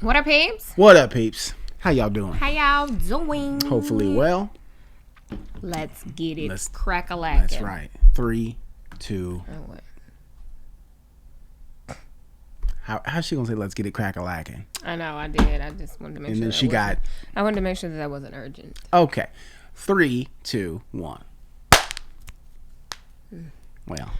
What up, peeps? What up, peeps? How y'all doing? How y'all doing? Hopefully well. Let's get it crack-a-lackin'. That's right. 3, 2. Oh, what? How's she gonna say let's get it crack-a-lackin'? I know, I did. I just wanted to make sure. I wanted to make sure that wasn't urgent. Okay. 3, 2, 1. Well.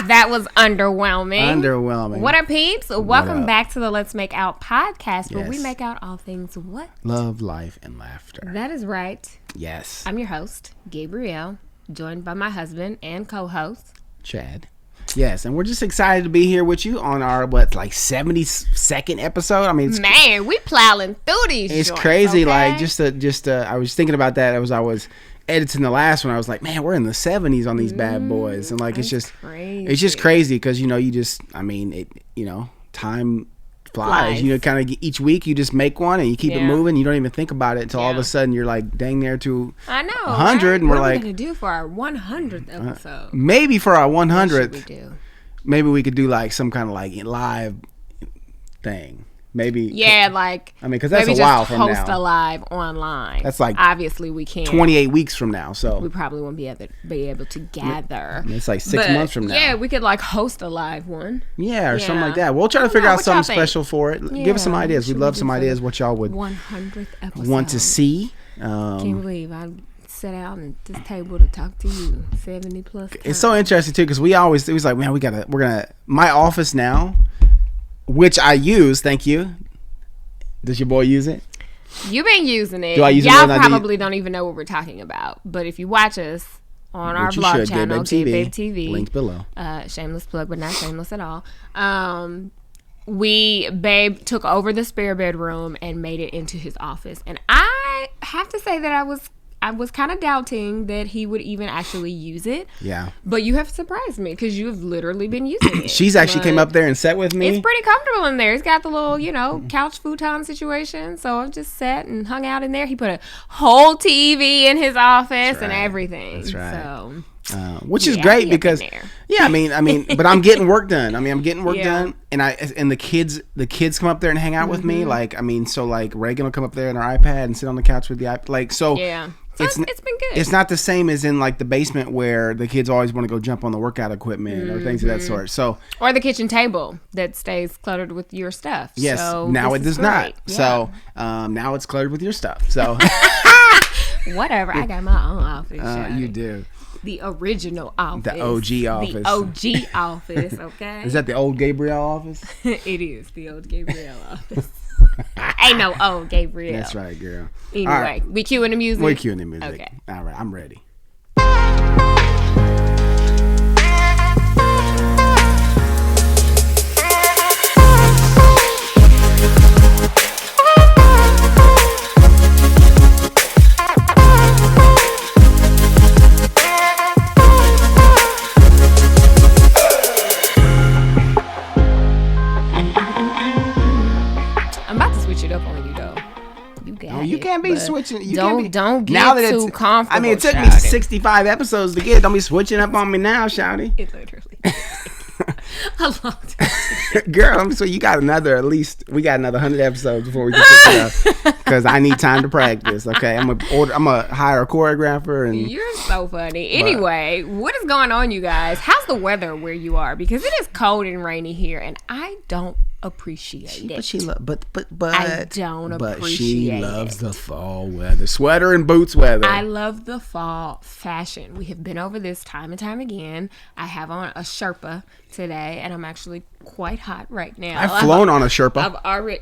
That was underwhelming. What up, peeps? Welcome back to the Let's Make Out podcast, where we make out all things what? Love, life, and laughter. That is right. Yes. I'm your host, Gabrielle, joined by my husband and co-host, Chad. Yes, and we're just excited to be here with you on our, 72nd episode? I mean, man, we plowing through these It's joints, crazy, okay? I was thinking about that as I was editing the last one. I was like, man, we're in the 70s on these bad boys, and it's just crazy because time flies. Kind of each week you just make one and you keep it moving. You don't even think about it until all of a sudden you're like dang near to 100, right? And we're what like, are we gonna do for our 100th episode? Maybe for our 100th, what should we do? Maybe we could do like some kind of like live thing. Maybe because that's a while from now. Maybe just host a live online. That's like obviously we can't. 28 weeks from now, so we probably won't be able to gather. It's like 6 months from now. Yeah, we could like host a live one. Yeah, or something like that. We'll try to figure out something special for it. Give us some ideas. We'd love some ideas. What y'all would 100th episode want to see. Can't believe I sat out at this table to talk to you 70 plus times. It's so interesting too because it was like, man, we're gonna my office now, which I use. Thank you. Does your boy use it? You've been using it. Do I use it? Y'all probably don't even know what we're talking about. But if you watch us on our vlog channel, Gabe TV, linked below. Shameless plug, but not shameless at all. Babe took over the spare bedroom and made it into his office. And I have to say that I was kind of doubting that he would even actually use it. Yeah. But you have surprised me because you've literally been using it. She's actually came up there and sat with me. It's pretty comfortable in there. It's got the little, couch futon situation. So I just sat and hung out in there. He put a whole TV in his office and everything. That's right. So, which is great because, but I'm getting work done. I'm getting work done, and the kids come up there and hang out with me. Reagan will come up there on her iPad and sit on the couch with the iPad. Yeah. So it's been good. It's not the same as in like the basement where the kids always want to go jump on the workout equipment or things of that sort. So or the kitchen table that stays cluttered with your stuff. Yes, so now it does not. Yeah. So now it's cluttered with your stuff. So whatever. I got my own office. You do. The original office. The OG office. The OG office. Okay. Is that the old Gabrielle office? It is the old Gabrielle office. Ain't no old Gabrielle. That's right, girl. Anyway, right. We cueing the music? We're cueing the music. Okay. All right, I'm ready. You can't be switching. Don't get too comfortable. I mean, it took me 65 episodes to get. Don't be switching up on me now, shouty. It literally a long time. Girl, so you got we got another 100 episodes before we can switch it up because I need time to practice. Okay, I'm gonna hire a choreographer and. You're so funny. Anyway, what is going on, you guys? How's the weather where you are? Because it is cold and rainy here, and I don't appreciate it. But she loves the fall weather, sweater and boots weather. I love the fall fashion. We have been over this time and time again. I have on a Sherpa today, and I'm actually quite hot right now. I've flown on a Sherpa. I've already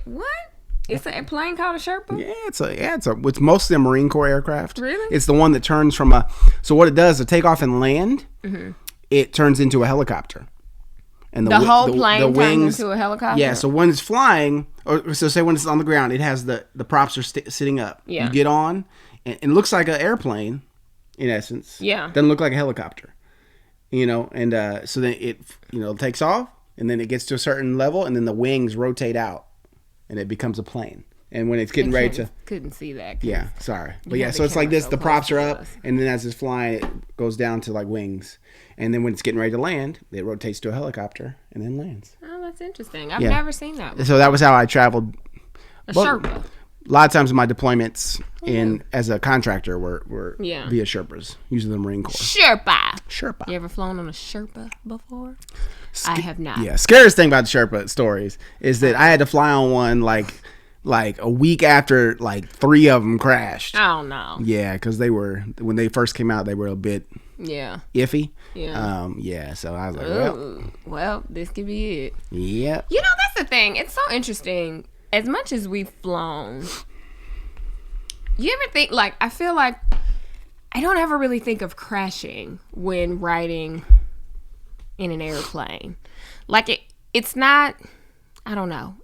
It's a plane called a Sherpa? Yeah, it's mostly a Marine Corps aircraft. Really? It's the one that turns from so what it does to take off and land, it turns into a helicopter. And the whole plane turns into a helicopter? Yeah, so when it's flying, or so say when it's on the ground, it has the props are sitting up. Yeah. You get on, and it looks like an airplane, in essence. Yeah. Doesn't look like a helicopter. And so then it, takes off, and then it gets to a certain level, and then the wings rotate out, and it becomes a plane. And when it's getting ready to... Couldn't see that. Yeah, sorry. But yeah, so it's like this. The props are up, and then as it's flying, it goes down to like wings. And then when it's getting ready to land, it rotates to a helicopter and then lands. Oh, that's interesting. I've never seen that before. So that was how I traveled. Sherpa. A lot of times my deployments as a contractor were via Sherpas, using the Marine Corps. Sherpa. You ever flown on a Sherpa before? I have not. Yeah. Scariest thing about the Sherpa stories is that I had to fly on one like a week after like 3 of them crashed. Oh no. Yeah, because when they first came out, they were a bit iffy. Yeah. So I was like, well, this could be it. Yeah. You know, that's the thing. It's so interesting. As much as we've flown, you ever think, like, I feel like I don't ever really think of crashing when riding in an airplane. Like, it's not, I don't know.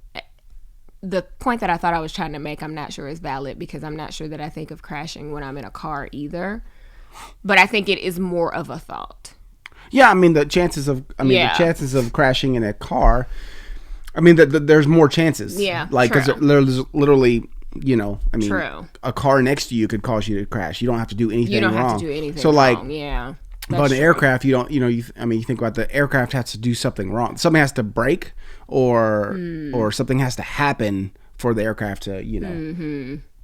The point that I thought I was trying to make, I'm not sure is valid, because I'm not sure that I think of crashing when I'm in a car either. But I think it is more of a thought. Yeah, I mean, the chances of crashing in a car, I mean, there's more chances. Yeah, like, because there's literally, you know, I mean, true. A car next to you could cause you to crash. You don't have to do anything wrong. Have to do anything wrong. Like, yeah. But an aircraft, you think about the aircraft has to do something wrong. Something has to break, or something has to happen for the aircraft to,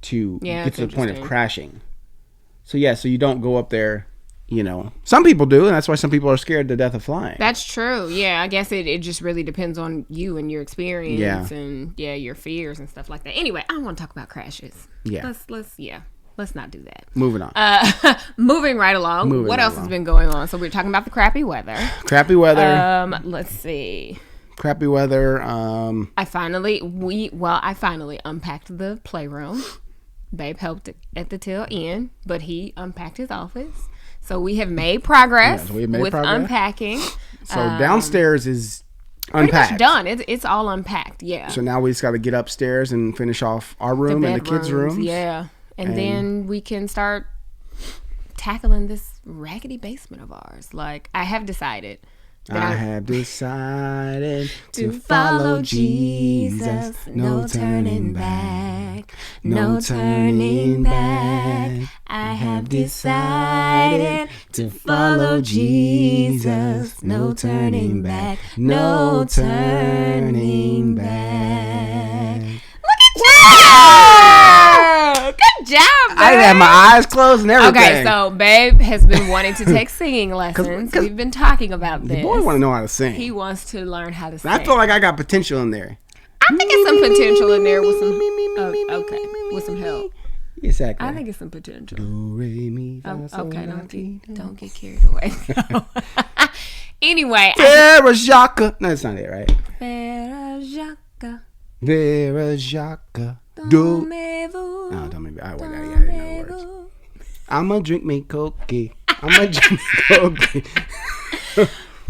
to get to the point of crashing. So you don't go up there. You know, some people do, and that's why some people are scared to death of flying. That's true. Yeah, I guess it just really depends on you and your experience and your fears and stuff like that. Anyway, I want to talk about crashes. Yeah. Let's not do that. Moving on. Moving right along. What else has been going on? So we're talking about the crappy weather. Let's see. Crappy weather. I finally unpacked the playroom. Babe helped at the tail end, but he unpacked his office. So we have made progress with unpacking. So downstairs is unpacked. Pretty much done. It's all unpacked. Yeah. So now we just got to get upstairs and finish off our room and the kids' rooms. Yeah. And then we can start tackling this raggedy basement of ours. Like, I have decided to follow Jesus. No turning back. No turning back. I have decided to follow Jesus. No turning back. No turning back. Look at you! Good job, babe. I had my eyes closed and everything. Okay, so Babe has been wanting to take singing lessons. We've been talking about this. The boy want to know how to sing. He wants to learn how to sing. I feel like I got potential in there. I think it's some potential in there with some with some help. Exactly. I think it's some potential. Do, re, mi, fa, sol, okay, la, don't get carried away. Anyway. Vera Jacques. No, that's not it, right? Vera Jacques. Vera Jacques. Do. No, don't make me. I didn't know the words. I'ma drink me cookie. I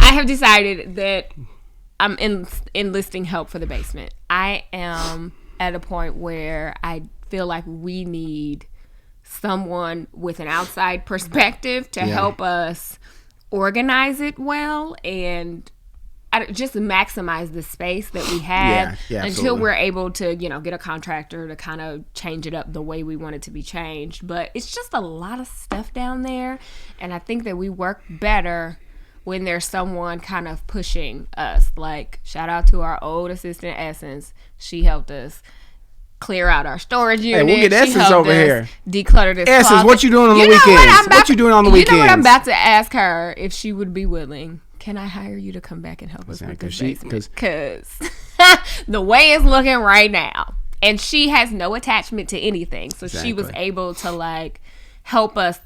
have decided that I'm enlisting help for the basement. I am at a point where I feel like we need someone with an outside perspective to help us organize it well and just maximize the space that we have until we're able to, get a contractor to kind of change it up the way we want it to be changed. But it's just a lot of stuff down there. And I think that we work better when there's someone kind of pushing us. Like, shout out to our old assistant, Essence. She helped us clear out our storage unit. Hey, we'll get Essence over here. Declutter this Essence, closet. what you doing on the weekends? What you doing on the weekends? You know what I'm about to ask her, if she would be willing. Can I hire you to come back and help us with this basement? Because the way it's looking right now, and she has no attachment to anything, so she was able to help us,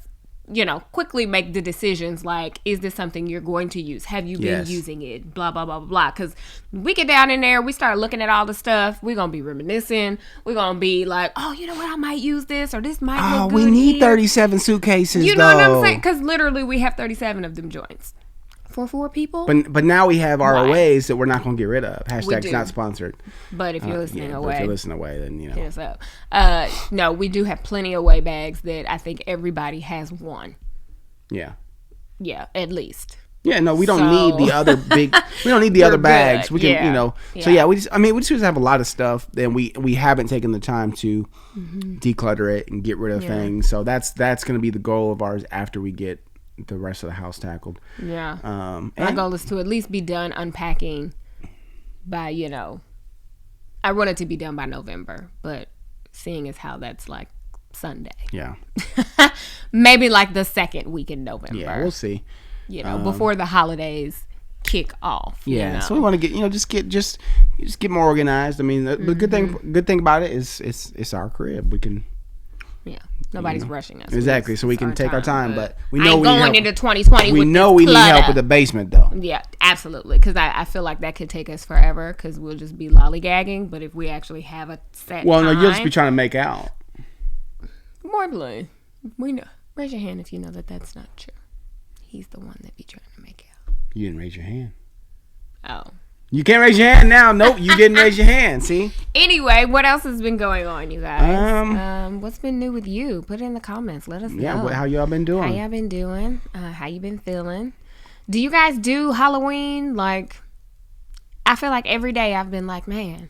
quickly make the decisions. Like, is this something you're going to use? Have you been using it? Blah blah blah blah blah. Because we get down in there, we start looking at all the stuff. We're gonna be reminiscing. We're gonna be like, oh, you know what? I might use this, or this might look good. We need 37 suitcases. You know what I'm saying? Because literally, we have 37 of them joints. For 4 people? But now we have ROAs that we're not going to get rid of. Hashtag's not sponsored. But if you're listening away. If you're listening away, then, hit us up. No, we do have plenty of away bags that I think everybody has one. Yeah. Yeah, at least. Yeah, no, we don't need the other big. We don't need the other bags. We can, So yeah, we just have a lot of stuff, and we haven't taken the time to declutter it and get rid of things. So that's going to be the goal of ours after we get the rest of the house tackled. Yeah. My goal is to at least be done unpacking by, I want it to be done by November, but seeing as how that's like Sunday. Yeah. Maybe like the second week in November. Yeah, we'll see. Before the holidays kick off. Yeah. So we want to get, just get more organized. I mean, the good thing about it is it's our crib. We can. Yeah. Nobody's rushing us. Exactly. So we can take our time, but we know we going into 2020. We know we need help with the basement, though. Yeah, absolutely. Because I feel like that could take us forever. Because we'll just be lollygagging. But if we actually have a set time, no, you'll just be trying to make out. More than we know. Raise your hand if you know that that's not true. He's the one that be trying to make out. You didn't raise your hand. Oh. You can't raise your hand now. Nope, you didn't raise your hand. See. Anyway, what else has been going on, you guys? What's been new with you? Put it in the comments. Let us know. Yeah, how y'all been doing? How you been feeling? Do you guys do Halloween? Like, I feel like every day I've been like, man,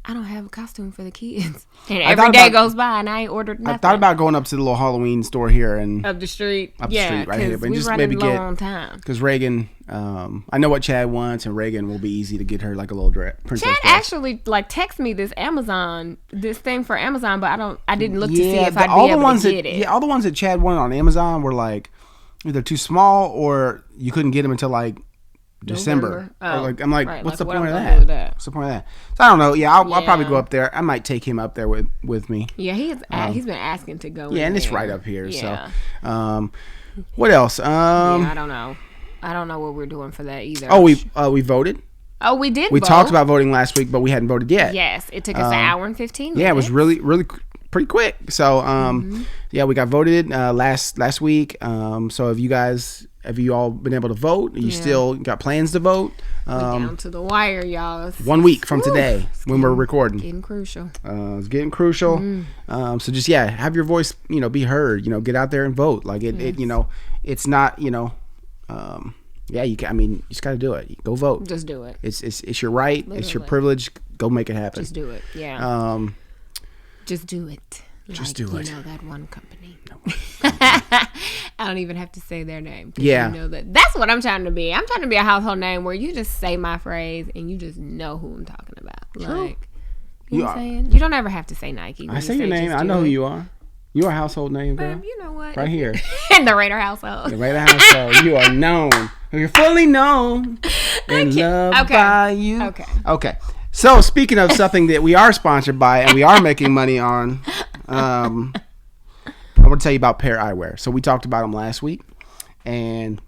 I don't have a costume for the kids. And every day goes by and I ain't ordered nothing. I thought about going up to the little Halloween store here and up the street right here, but just maybe get because Reagan. I know what Chad wants, and Reagan will be easy to get her like a little princess Chad dress. Actually like text me this thing for Amazon, but I didn't look to see if I'd be able to get it. Yeah, all the ones that Chad wanted on Amazon were like either too small or you couldn't get them until like December. I'm like, right, what's the point of that? What's the point of that? So I don't know. Yeah, I'll probably go up there. I might take him up there with me. Yeah, he's been asking to go. Yeah, and it's right up here. Yeah. So, what else? I don't know. I don't know what we're doing for that either. Oh, we voted. Oh, we did. We talked about voting last week, but we hadn't voted yet. Yes, it took us an hour and 15 minutes. Yeah, it was really pretty quick. So, yeah, we got voted last week. So have you all been able to vote? You still got plans to vote? Down to the wire, y'all. It's 1 week from today when we're recording. Getting crucial. It's getting crucial. So just have your voice, be heard. Get out there and vote. Like it it's not, you can. I mean, you just got to do it. Go vote. Just do it. It's your right. Literally. It's your privilege. Go make it happen. Just do it. Yeah. Just do it. Just do it. That one company. I don't even have to say their name. Yeah. That's what I'm trying to be. I'm trying to be a household name where you just say my phrase and you just know who I'm talking about. True. Like, you know what I'm saying? You don't ever have to say Nike. I say your name. I know who you are. You're a household name, girl. But you know what? Right here. In the Raider household. The Raider household. You are known. You're fully known and loved by you. Okay. So, speaking of something that we are sponsored by and we are making money on, I want to tell you about Pear Eyewear. So, we talked about them last week. And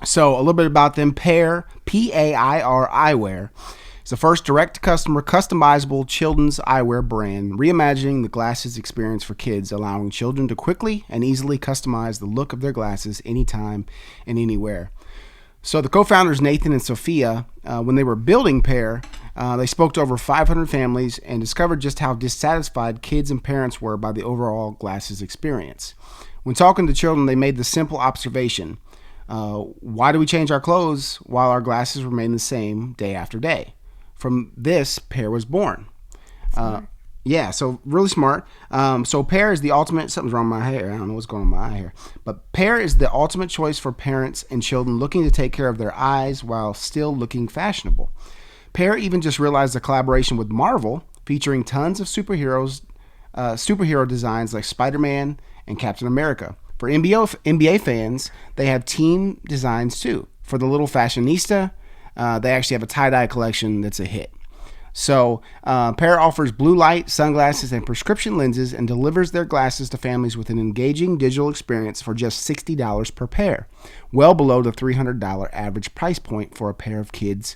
so, a little bit about them. Pear, P-A-I-R Eyewear. It's the first direct-to-customer customizable children's eyewear brand, reimagining the glasses experience for kids, allowing children to quickly and easily customize the look of their glasses anytime and anywhere. So the co-founders, Nathan and Sophia, when they were building Pear, they spoke to over 500 families and discovered just how dissatisfied kids and parents were by the overall glasses experience. When talking to children, they made the simple observation, why do we change our clothes while our glasses remain the same day after day? From this, Pear was born. So really smart. So Pear is the ultimate, something's wrong with my hair. I don't know what's going on with my eye here. But Pear is the ultimate choice for parents and children looking to take care of their eyes while still looking fashionable. Pear even just realized a collaboration with Marvel featuring tons of superhero designs like Spider-Man and Captain America. For NBA fans, they have team designs too. For the little fashionista, they actually have a tie-dye collection that's a hit. So, Pear offers blue light, sunglasses, and prescription lenses and delivers their glasses to families with an engaging digital experience for just $60 per pair, well below the $300 average price point for a pair of kids'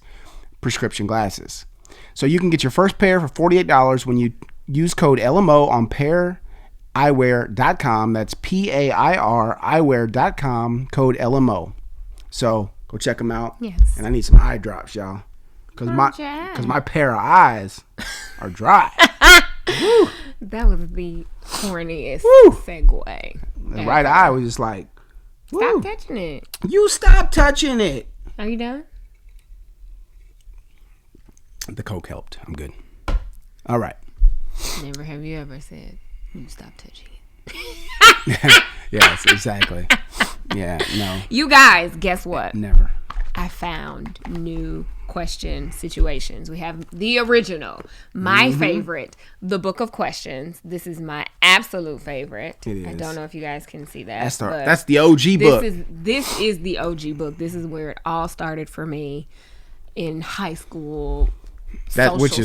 prescription glasses. So, you can get your first pair for $48 when you use code LMO on PearEyewear.com. That's PAIR eyewear.com, code LMO. So, go check them out. Yes. And I need some eye drops, y'all. Because my pair of eyes are dry. That was the corniest segue. The right eye was just like, stop touching it. You stop touching it. Are you done? The Coke helped. I'm good. All right. Never have you ever said, you stop touching it. Yes, exactly. Yeah, no. You guys, guess what? Never. I found new question situations. We have the original, my favorite, the Book of Questions. This is my absolute favorite. It is. I don't know if you guys can see that. That's the OG book. This is the OG book. This is where it all started for me in high school. Which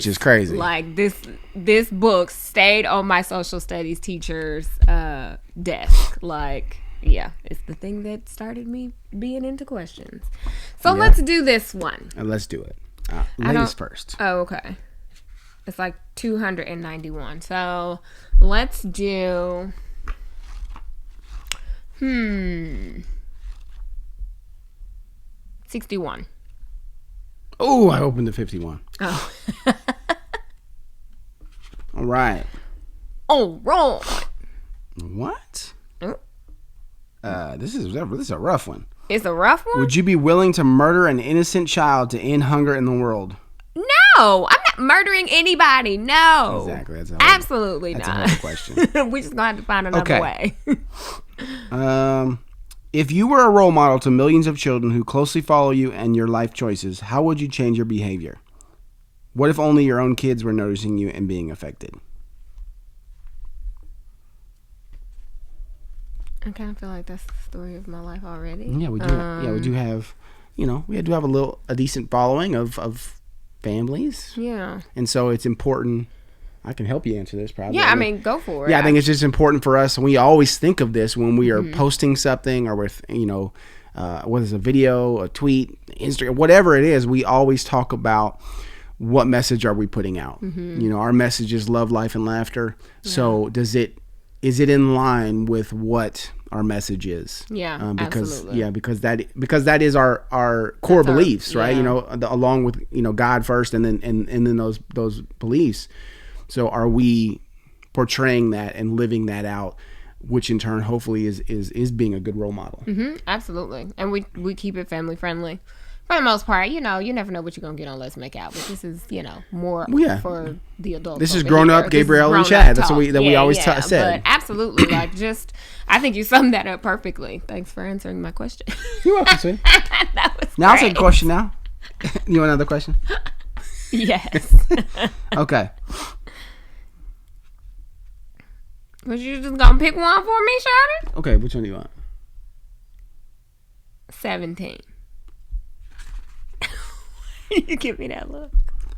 is crazy. Like this book stayed on my social studies teacher's desk. Like, yeah, it's the thing that started me being into questions. So let's do this one. Let's do it. Ladies first. Oh, okay. It's like 291. So let's do 61. Oh, I opened the 51. Oh. All right. Oh, wrong. What? This is a rough one. It's a rough one? Would you be willing to murder an innocent child to end hunger in the world? No, I'm not murdering anybody. No. Exactly. Absolutely not. That's a hard question. We just gonna have to find another way. If you were a role model to millions of children who closely follow you and your life choices, how would you change your behavior? What if only your own kids were noticing you and being affected? I kind of feel like that's the story of my life already. Yeah, we do. We do have, we do have a decent following of families. Yeah. And so it's important. I can help you answer this probably. Yeah, I mean, go for it. Yeah, I think it's just important for us. We always think of this when we are posting something or with, whether it's a video, a tweet, Instagram, whatever it is, we always talk about what message are we putting out. Our message is love, life, and laughter. Yeah. So is it in line with what our message is? Yeah, absolutely. Yeah, because that is our core beliefs, right? Along with God first, and then those beliefs. So are we portraying that and living that out, which in turn hopefully is being a good role model? Absolutely, and we keep it family friendly. For the most part, you never know what you're going to get on Let's Make Out. But this is, more for the adults. This is grown up, Gabrielle and Chad. That's what we always said. But absolutely, I think you summed that up perfectly. Thanks for answering my question. You're welcome, sweetie. That was now I'll take a question now. You want another question? Yes. Okay. Was you just going to pick one for me, Shawty? Okay, which one do you want? 17. You give me that look.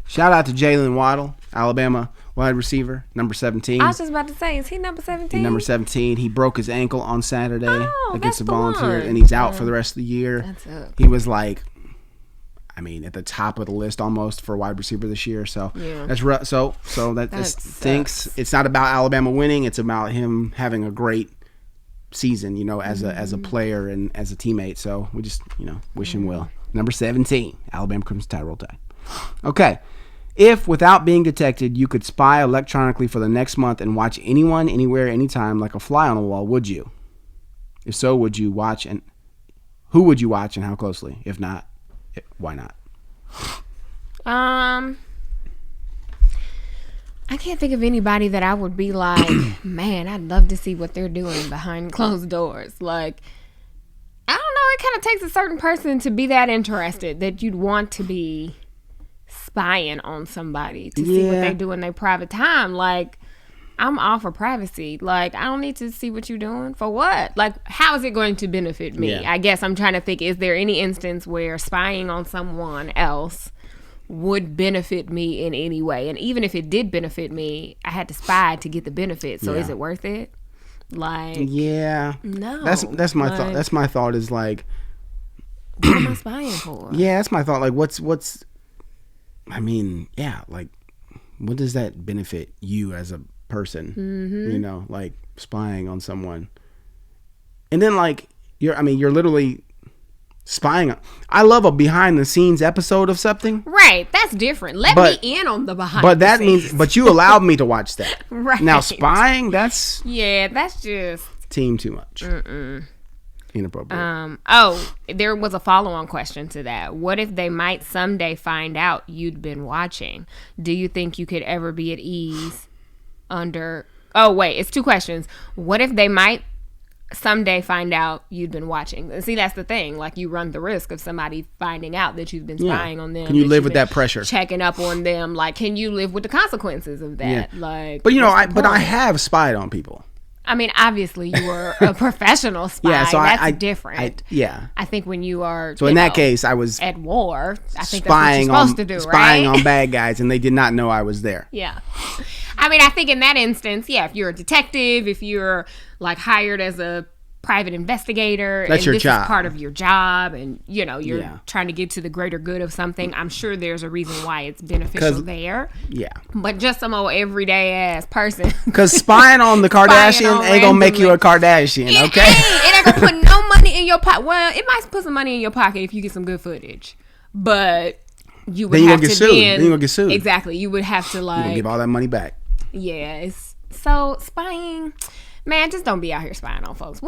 Shout out to Jalen Waddle, Alabama wide receiver, number 17. I was just about to say, is he number 17? Number 17. He broke his ankle on Saturday against the Volunteers, one. and he's out for the rest of the year. That's up. He was at the top of the list almost for wide receiver this year. So that's rough. So that stinks. It's not about Alabama winning. It's about him having a great season, as a player and as a teammate. So we just, wish him well. Number 17, Alabama Crimson Tide, Roll Tide. Okay. If, without being detected, you could spy electronically for the next month and watch anyone, anywhere, anytime, like a fly on the wall, would you? If so, would you watch, and who would you watch and how closely? If not, why not? I can't think of anybody that I would be like, man, I'd love to see what they're doing behind closed doors. Like, I don't know. It kind of takes a certain person to be that interested that you'd want to be spying on somebody to see what they do in their private time. Like, I'm all for privacy. Like, I don't need to see what you're doing. For what? Like, how is it going to benefit me? I guess I'm trying to think, is there any instance where spying on someone else would benefit me in any way? And even if it did benefit me, I had to spy to get the benefit. So is it worth it? Like, no. That's my thought. That's my thought is like, what am I spying for? Yeah, that's my thought. Like, what does that benefit you as a person? Like spying on someone. And then like, you're literally spying. I love a behind the scenes episode of something. Right. That's different. Let me in on the behind the scenes. Means, but you allowed me to watch that. Right. Now spying, that's just team too much. inappropriate. There was a follow-on question to that. What if they might someday find out you'd been watching? Do you think you could ever be at ease under... Oh, wait, it's two questions. What if they might someday find out you'd been watching? See, that's the thing. Like, you run the risk of somebody finding out that you've been spying on them. Can you live with that pressure? Checking up on them. Like, can you live with the consequences of that? Like, but I have spied on people. I mean, obviously, you were a professional spy. That's different. I think when you are... So in that case, I was... at war. I think that's what you're supposed to do, right? Spying on bad guys, and they did not know I was there. Yeah. I mean, I think in that instance, if you're a detective, if you're, like, hired as a private investigator, that's your job. Is part of your job, and you're trying to get to the greater good of something, I'm sure there's a reason why it's beneficial there. Yeah. But just some old everyday ass person, because spying on the Kardashians ain't gonna make you a Kardashian, okay? It ain't gonna put no money in your pocket. Well, it might put some money in your pocket if you get some good footage, but you would have to then you're gonna get sued. Exactly. You would have to you're gonna give all that money back. Yeah. It's so spying. Man, just don't be out here spying on folks.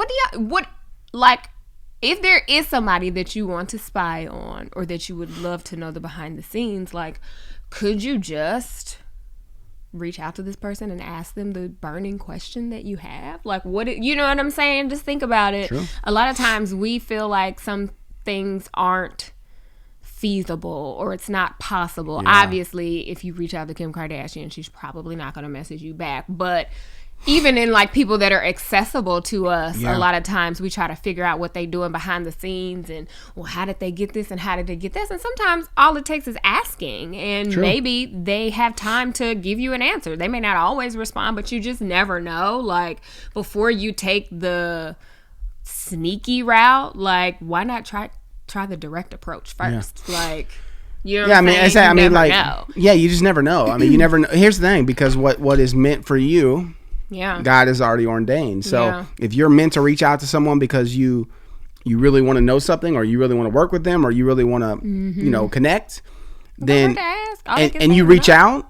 If there is somebody that you want to spy on or that you would love to know the behind the scenes, like, could you just reach out to this person and ask them the burning question that you have? Like, you know what I'm saying? Just think about it. True. A lot of times we feel like some things aren't feasible or it's not possible. Yeah. Obviously, if you reach out to Kim Kardashian, she's probably not going to message you back. But even in like people that are accessible to us, a lot of times we try to figure out what they doing behind the scenes and, well, how did they get this and how did they get this? And sometimes all it takes is asking, and maybe they have time to give you an answer. They may not always respond, but you just never know. Like, before you take the sneaky route, like, why not try the direct approach first? Like, you know what I'm saying? You just never know. I mean, you never know. Here's the thing, because what is meant for you, God has already ordained. So if you're meant to reach out to someone because you really want to know something, or you really want to work with them, or you really want to, connect, then and you reach out,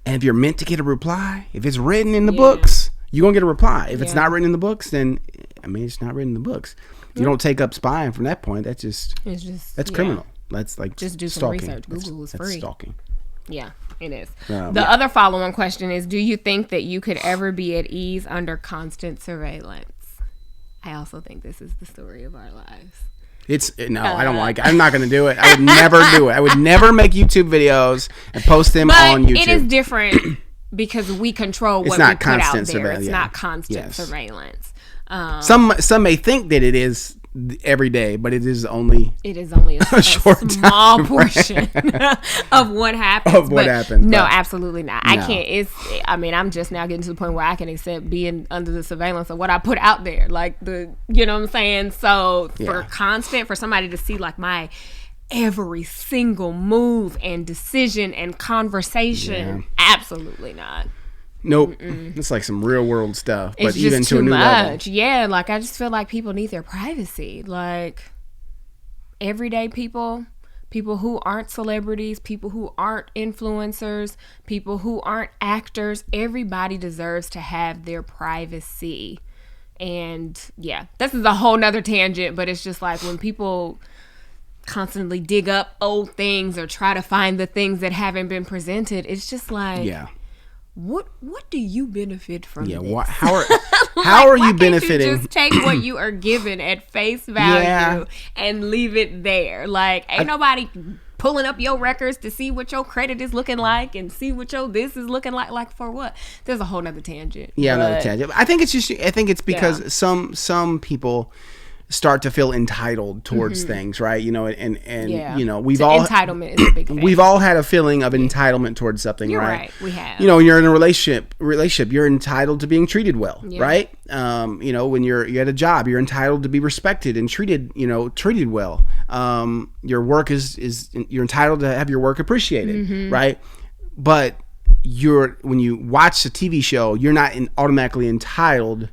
and if you're meant to get a reply, if it's written in the books, you're gonna get a reply. If it's not written in the books, then it's not written in the books. You don't take up spying from that point. That's criminal. That's like just do stalking. some research. Google is free. That's stalking. Yeah, it is. The other follow-on question is, do you think that you could ever be at ease under constant surveillance? I also think this is the story of our lives. I don't like it. I'm not going to do it. I would never do it. I would never make YouTube videos and post them on YouTube. It is different because we control what we put out there. It's not constant surveillance. Some may think that it is every day, but it is only a short small portion of what happens. No, absolutely not. No. I can't. I'm just now getting to the point where I can accept being under the surveillance of what I put out there. Like, you know what I'm saying? So for somebody to see like my every single move and decision and conversation, absolutely not. Nope. It's like some real world stuff, but it's even just to a new level. Like, I just feel like people need their privacy. Like, everyday people who aren't celebrities, people who aren't influencers, people who aren't actors, everybody deserves to have their privacy. And this is a whole nother tangent, but it's just like when people constantly dig up old things or try to find the things that haven't been presented, it's just like, What do you benefit from this? How are you benefiting? You just take what you are given at face value and leave it there. Like, ain't nobody pulling up your records to see what your credit is looking like and see what your this is looking like. Like, for what? There's a whole nother tangent. Another tangent. I think it's because some people start to feel entitled towards things, right? We've entitlement is a big thing. We've all had a feeling of entitlement towards something, You're right? We have. When you're in a relationship, you're entitled to being treated well, right? When you're at a job, you're entitled to be respected and treated well. Your work is you're entitled to have your work appreciated, right? But when you watch a TV show, you're not automatically entitled,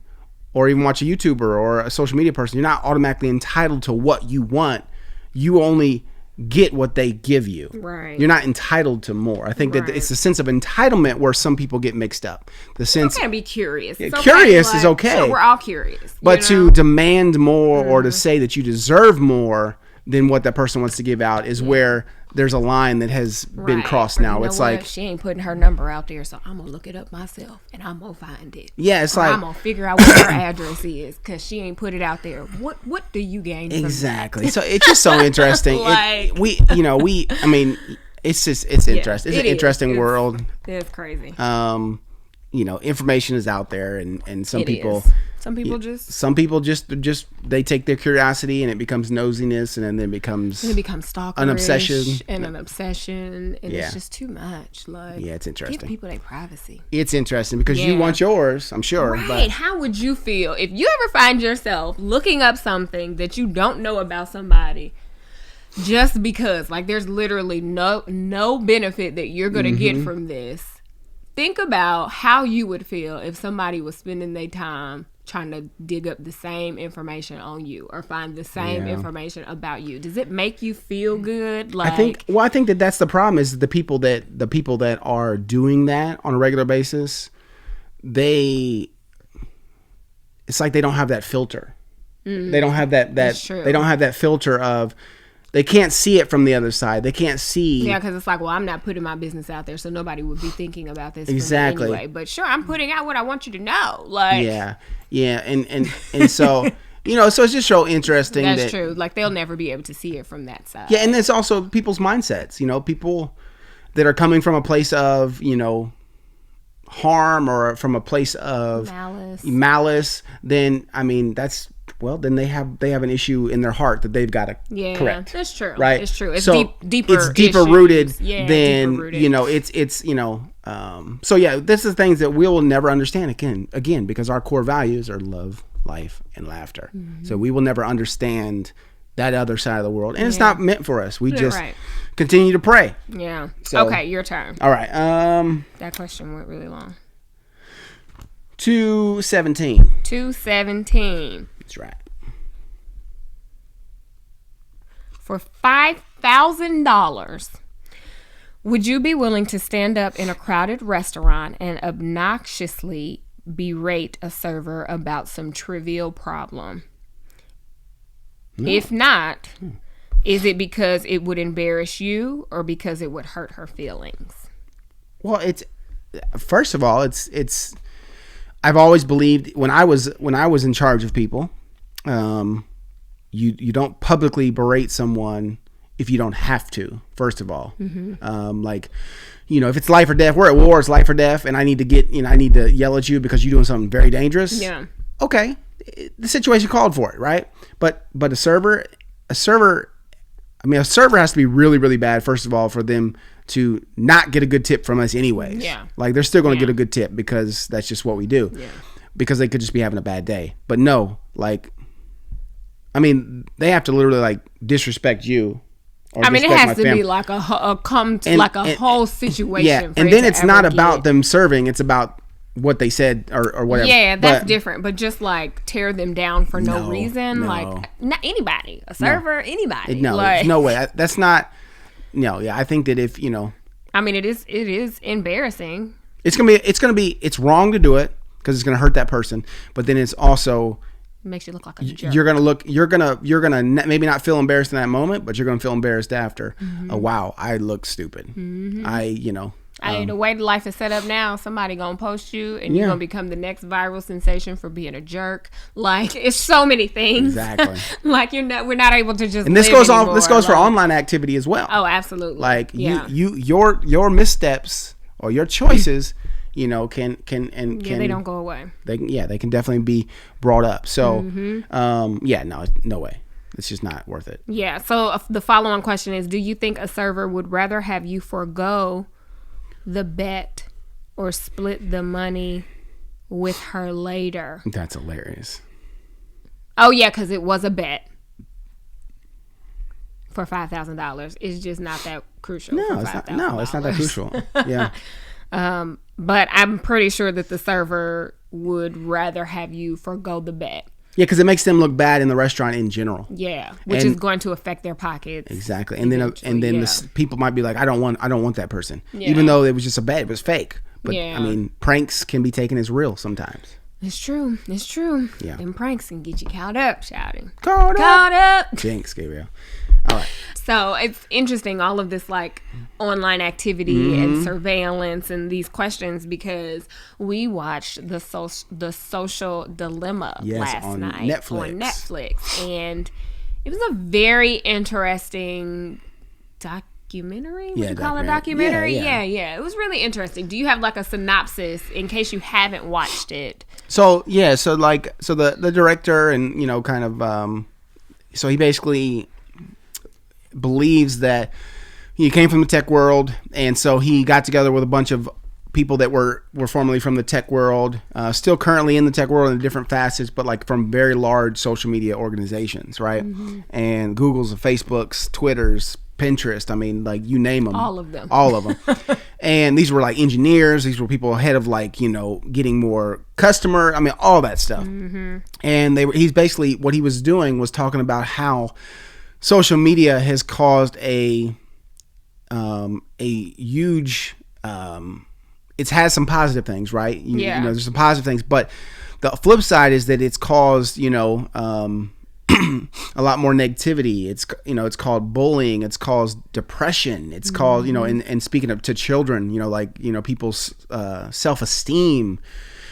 or even watch a YouTuber or a social media person, you're not automatically entitled to what you want. You only get what they give you. Right. You're not entitled to more. I think that it's a sense of entitlement where some people get mixed up. The sense you can be curious. It's curious is okay. Sure, we're all curious. But to demand more or to say that you deserve more than what that person wants to give out is where there's a line that has been crossed now. It's like she ain't putting her number out there, so I'm gonna look it up myself and I'm gonna find it. Yeah, it's like I'm gonna figure out what her address is because she ain't put it out there. What do you gain? Exactly. So it's just so interesting. Like, I mean, it's interesting. It's an interesting world. It's crazy. Information is out there, and some people just they take their curiosity and it becomes nosiness, and then it becomes stalkerish an obsession, and it's just too much. Like, it's interesting. Give people their privacy. It's interesting because you want yours, I'm sure. Right? But how would you feel if you ever find yourself looking up something that you don't know about somebody? Just because, like, there's literally no benefit that you're gonna get from this. Think about how you would feel if somebody was spending their time trying to dig up the same information on you or find the same information about you. Does it make you feel good? Like, I think that's the problem is the people that are doing that on a regular basis, it's like they don't have that filter. They don't have that they don't have that filter of, they can't see it from the other side. They can't see. Yeah, because it's like, well, I'm not putting my business out there, so nobody would be thinking about this. Exactly. Anyway. But sure, I'm putting out what I want you to know. Like, yeah, and so so it's just so interesting. That's true. Like, they'll never be able to see it from that side. Yeah, and it's also people's mindsets. People that are coming from a place of harm or from a place of malice. Then then they have an issue in their heart that they've got to correct. That's true. Right? It's true. It's so deeper. It's deeper rooted than deeper rooted. So this is things that we will never understand again because our core values are love, life, and laughter. So we will never understand that other side of the world, and it's not meant for us. We just continue to pray. Yeah. So, okay, your turn. All right. That question went really long. 217. 217. That's right. For $5,000, would you be willing to stand up in a crowded restaurant and obnoxiously berate a server about some trivial problem? No. If not, is it because it would embarrass you or because it would hurt her feelings? Well, first of all, I've always believed when I was in charge of people, you don't publicly berate someone if you don't have to. First of all, if it's life or death, we're at war. It's life or death, and I need to yell at you because you're doing something very dangerous. Yeah. Okay, the situation called for it, right? But a server has to be really, really bad. First of all, for them to not get a good tip from us anyways. Yeah. Like, they're still going to get a good tip because that's just what we do. Yeah. Because they could just be having a bad day. But no, they have to literally disrespect you. Or it has to be like a whole situation. Yeah. And then it's not about them serving. It's about what they said or whatever. Yeah, that's different. But just tear them down for no reason. No. Not anybody, a server, anybody. There's no way. That's not. No, yeah, I think that if it is embarrassing. It's wrong to do it because it's gonna hurt that person. But then it's also makes you look like a jerk. You're gonna maybe not feel embarrassed in that moment, but you're gonna feel embarrassed after. Oh wow, I look stupid. The way life is set up now, somebody gonna post you and you're gonna become the next viral sensation for being a jerk. Like, it's so many things. Exactly. We're not able to just. And this goes on. This goes for online activity as well. Oh, absolutely. Your missteps or your choices, they don't go away. They can definitely be brought up. So, no way. It's just not worth it. Yeah. So the follow-on question is: do you think a server would rather have you forego the bet or split the money with her later? That's hilarious. Oh yeah, because it was a bet for $5,000. It's just not that crucial. No, it's not that crucial. Yeah. But I'm pretty sure that the server would rather have you forgo the bet. Yeah, because it makes them look bad in the restaurant in general. Yeah, which is going to affect their pockets. Exactly, and then the people might be like, I don't want that person, even though it was just it was fake. But I mean, pranks can be taken as real sometimes. It's true. Yeah, them pranks can get you caught up, shouting. Caught up. Jinx, Gabriel. All right. So it's interesting, all of this like online activity and surveillance and these questions, because we watched the Social Dilemma last night on Netflix, and it was a very interesting documentary. Would you call it a documentary? Yeah. It was really interesting. Do you have like a synopsis in case you haven't watched it? So the director and kind of so he basically believes that he came from the tech world, and so he got together with a bunch of people that were formerly from the tech world, still currently in the tech world in different facets, but like from very large social media organizations, right? And Google's, Facebook's, Twitter's, Pinterest, I mean, like you name them. All of them. And these were like engineers. These were people ahead of like, getting more customer. I mean, all that stuff. And he's basically, what he was doing was talking about how social media has caused a huge, it's had some positive things, right? There's some positive things, but the flip side is that it's caused, a lot more negativity. It's called bullying. It's caused depression. It's called, and speaking of to children, people's self-esteem,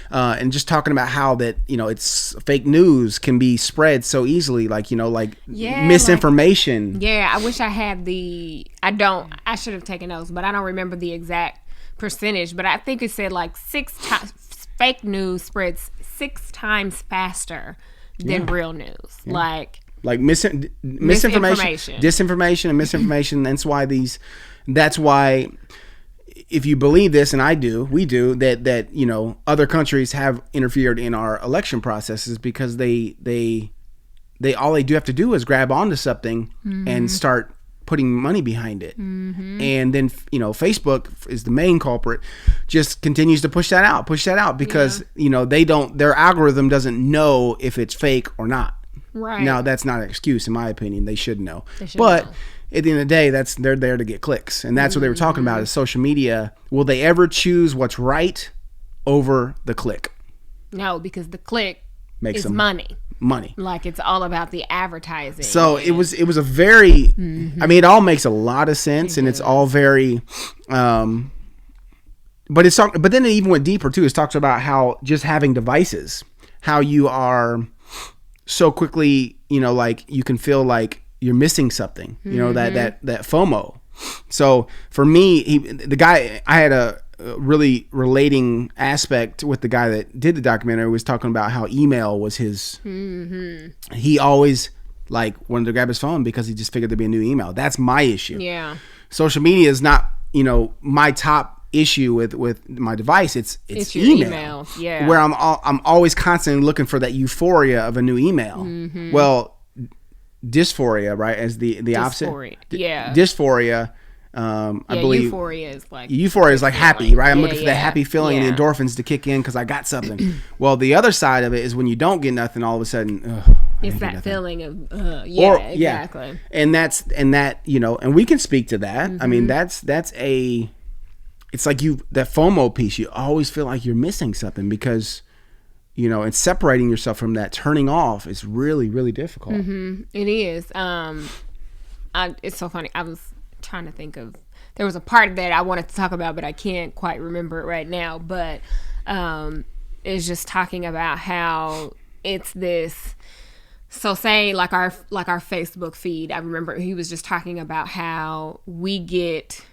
and just talking about how that, it's fake news can be spread so easily, misinformation. I wish I had I should have taken notes, but I don't remember the exact percentage, but I think it said like fake news spreads 6 times faster than real news. Like misinformation, disinformation, and misinformation. That's why if you believe this, and we do that other countries have interfered in our election processes, because they all they do have to do is grab onto something and start putting money behind it. And then Facebook is the main culprit, just continues to push that out because their algorithm doesn't know if it's fake or not. Right. Now that's not an excuse in my opinion. They should know. But at the end of the day, they're there to get clicks, and that's what they were talking about is social media. Will they ever choose what's right over the click? No, because the click makes them money. Like it's all about the advertising. So it was a very I mean, it all makes a lot of sense, and it's all very but then it even went deeper too. It talks about how just having devices, how you are so quickly, like you can feel like you're missing something, that FOMO. So for me, I had a really relating aspect with the guy that did the documentary. Was talking about how email was his he always wanted to grab his phone because he just figured there'd be a new email. That's my issue. Social media is not my top issue with my device. It's email. Where I'm always constantly looking for that euphoria of a new email. Well, dysphoria, right, as the opposite. Dysphoria. I believe euphoria is like happy, right? I'm looking for that happy feeling and the endorphins to kick in because I got something. Well, the other side of it is when you don't get nothing, all of a sudden, it's that feeling of exactly. And and we can speak to that. I mean, it's like that FOMO piece. You always feel like you're missing something because and separating yourself from that, turning off, is really, really difficult. It is. It's so funny. I was trying to think of, there was a part that I wanted to talk about, but I can't quite remember it right now. But it's just talking about how it's this. So say like our Facebook feed. I remember he was just talking about how we get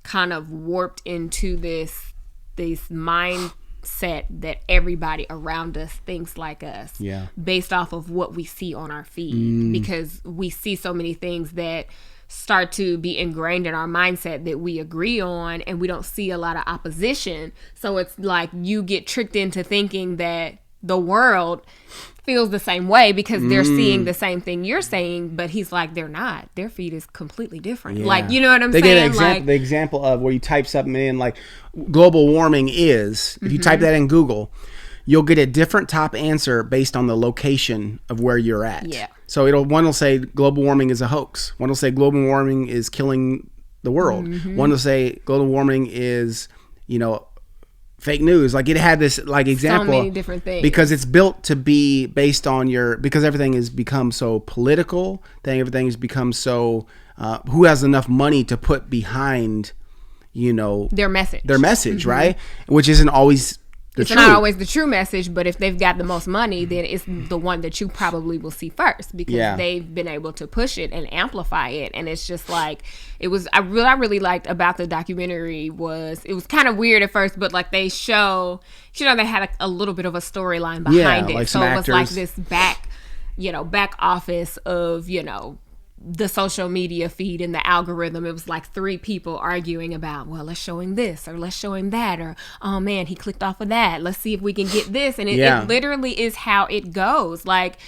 kind of warped into this mindset that everybody around us thinks like us, based off of what we see on our feed, because we see so many things that start to be ingrained in our mindset that we agree on, and we don't see a lot of opposition. So it's like you get tricked into thinking that the world feels the same way because they're seeing the same thing you're saying, but he's like, they're not. Their feed is completely different. Like, you know what I'm saying? They get the example of where you type something in, like global warming is, if you type that in Google, you'll get a different top answer based on the location of where you're at. Yeah. So one will say global warming is a hoax. One will say global warming is killing the world. One will say global warming is, fake news. Like, it had this example. So many different things. Because it's built to be based on because everything has become so political. Everything has become so, who has enough money to put behind, their message. Right? Which isn't always it's not always the true message, but if they've got the most money, then it's the one that you probably will see first, because they've been able to push it and amplify it. And it's just like, what I really liked about the documentary was, it was kind of weird at first, but like they show, they had a little bit of a storyline behind it. Like so it was actors. like this back office of, the social media feed and the algorithm. It was like 3 people arguing about, well, let's show him this, or let's show him that, or, oh man, he clicked off of that, let's see if we can get this. And it literally is how it goes. Like,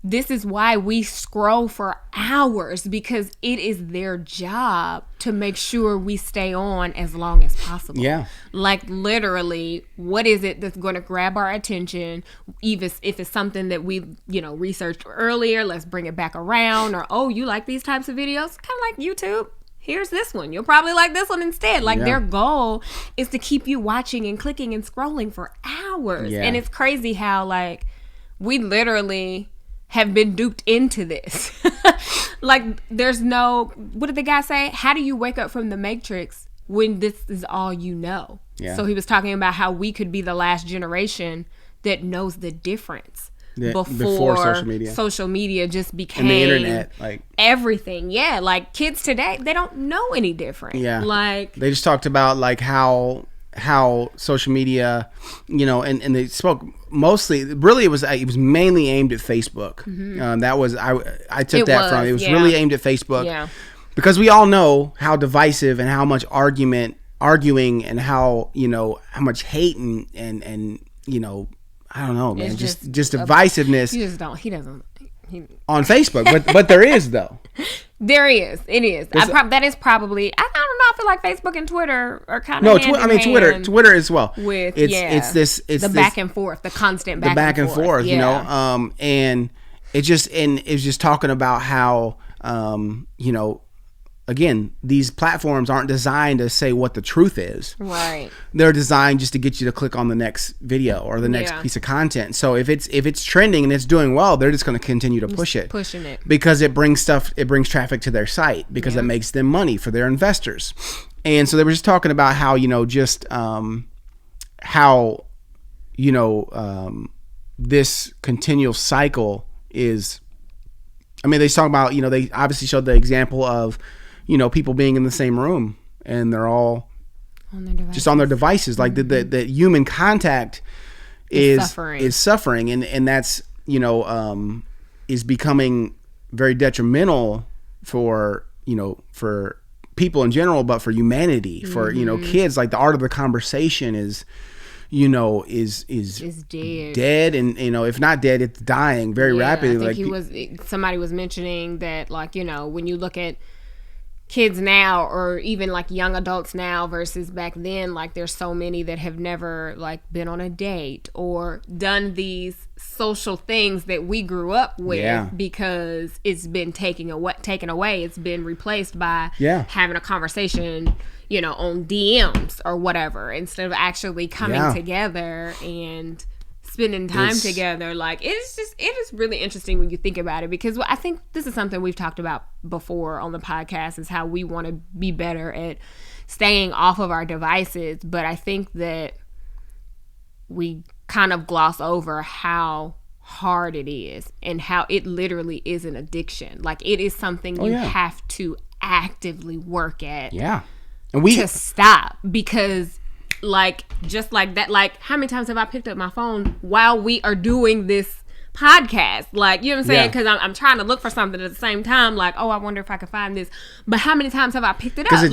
this is why we scroll for hours, because it is their job to make sure we stay on as long as possible. Yeah. Like, literally, what is it that's going to grab our attention? Even if it's something that we, researched earlier, let's bring it back around. Or, oh, you like these types of videos? Kind of like YouTube. Here's this one. You'll probably like this one instead. Like, their goal is to keep you watching and clicking and scrolling for hours. Yeah. And it's crazy how, like, we literally have been duped into this. Like, there's no, what did the guy say? How do you wake up from the Matrix when this is all you know? Yeah. So he was talking about how we could be the last generation that knows the difference before social media just became, and the internet, like everything. Yeah, like kids today, they don't know any different. Yeah, like they just talked about like how social media, and they spoke mostly, really it was mainly aimed at Facebook. That was I took that from it was really aimed at Facebook, because we all know how divisive and how much arguing and how much hate and I don't know, man, it's just divisiveness. He doesn't on Facebook, but there is though. There is. It is. That is probably. I don't know. I feel like Facebook and Twitter are kind of. No, Twitter as well. With it's this back and forth, the constant back and forth. And it's just talking about how again, these platforms aren't designed to say what the truth is. Right. They're designed just to get you to click on the next video or the next piece of content. So if it's trending and it's doing well, they're just going to continue to pushing it because it brings traffic to their site, because it makes them money for their investors. And so they were just talking about how, this continual cycle is, they talk about, they obviously showed the example of, people being in the same room and they're all just on their devices. Like the human contact is suffering. And that's, is becoming very detrimental for people in general, but for humanity, for, kids. Like the art of the conversation is dead. And, if not dead, it's dying very rapidly. I think somebody was mentioning that, like, when you look at kids now, or even like young adults now versus back then, like there's so many that have never like been on a date or done these social things that we grew up with, because it's been taken away. It's been replaced by having a conversation, on DMs or whatever, instead of actually coming together and spending time together. Like, it is really interesting when you think about it, because I think this is something we've talked about before on the podcast, is how we want to be better at staying off of our devices. But I think that we kind of gloss over how hard it is and how it literally is an addiction. Like, it is something you have to actively work at to stop, because like, just like that, like, how many times have I picked up my phone while we are doing this podcast? Like, you know what I'm saying? Because I'm trying to look for something at the same time. Like, oh, I wonder if I can find this. But how many times have I picked it up? Because it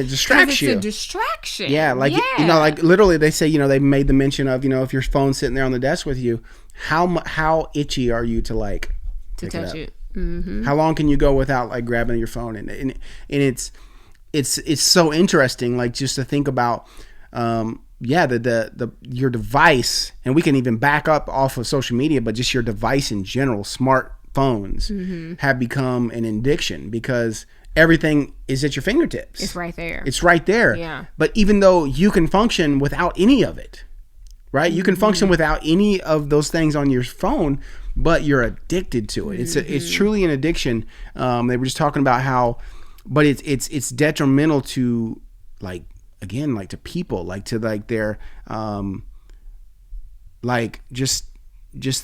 distracts you. It's a distraction. Yeah, like, like literally they say, they made the mention of, if your phone's sitting there on the desk with you, how itchy are you to like to touch it? Mm-hmm. How long can you go without like grabbing your phone? And it's so interesting, like, just to think about, your device, and we can even back up off of social media, but just your device in general, smartphones have become an addiction because everything is at your fingertips. It's right there. It's right there. Yeah. But even though you can function without any of it, right? You can function without any of those things on your phone, but you're addicted to it. It's truly an addiction. They were just talking about how, but it's detrimental to like to people, like to like their like just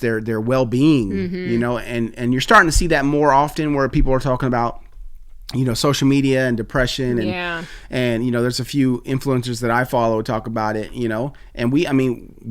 their well-being, you know, and you're starting to see that more often where people are talking about, you know, social media and depression and you know, there's a few influencers that I follow talk about it, you know, and we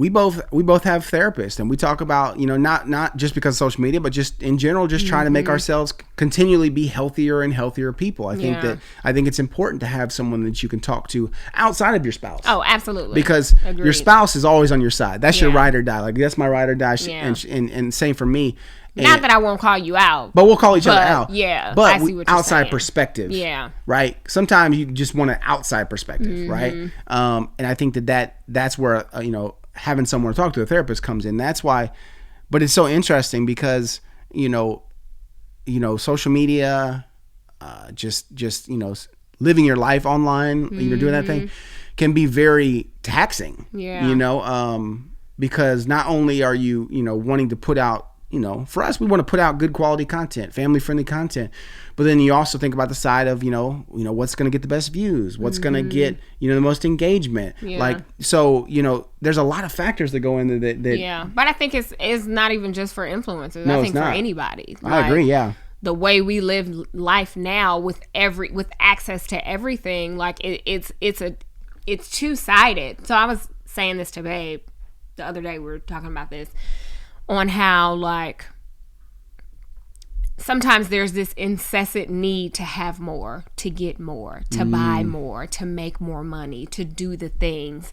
both have therapists, and we talk about, you know, not just because of social media, but just in general, just trying to make ourselves continually be healthier and healthier people. I think it's important to have someone that you can talk to outside of your spouse. Oh, absolutely. Because your spouse is always on your side. That's your ride or die. Like, that's my ride or die. And same for me. Not that I won't call you out, but we'll call each other out. Yeah, but outside perspective. Yeah, right. Sometimes you just want an outside perspective, right? And I think that's where you know, having someone to talk to, a therapist, comes in. That's why. But it's so interesting because you know, social media, just you know, living your life online, you know, doing that thing, can be very taxing. Yeah, you know, because not only are you know wanting to put out, you know, for us, we want to put out good quality content, family friendly content, but then you also think about the side of, you know, what's going to get the best views, what's going to get, you know, the most engagement. Like, so, you know, there's a lot of factors that go into that. Yeah. But I think it's not even just for influencers. No, I think it's not. For anybody. I agree. Yeah. The way we live life now with access to everything, like it's two-sided. So I was saying this to Babe the other day. We were talking about this, on how, like, sometimes there's this incessant need to have more, to get more, to buy more, to make more money, to do the things.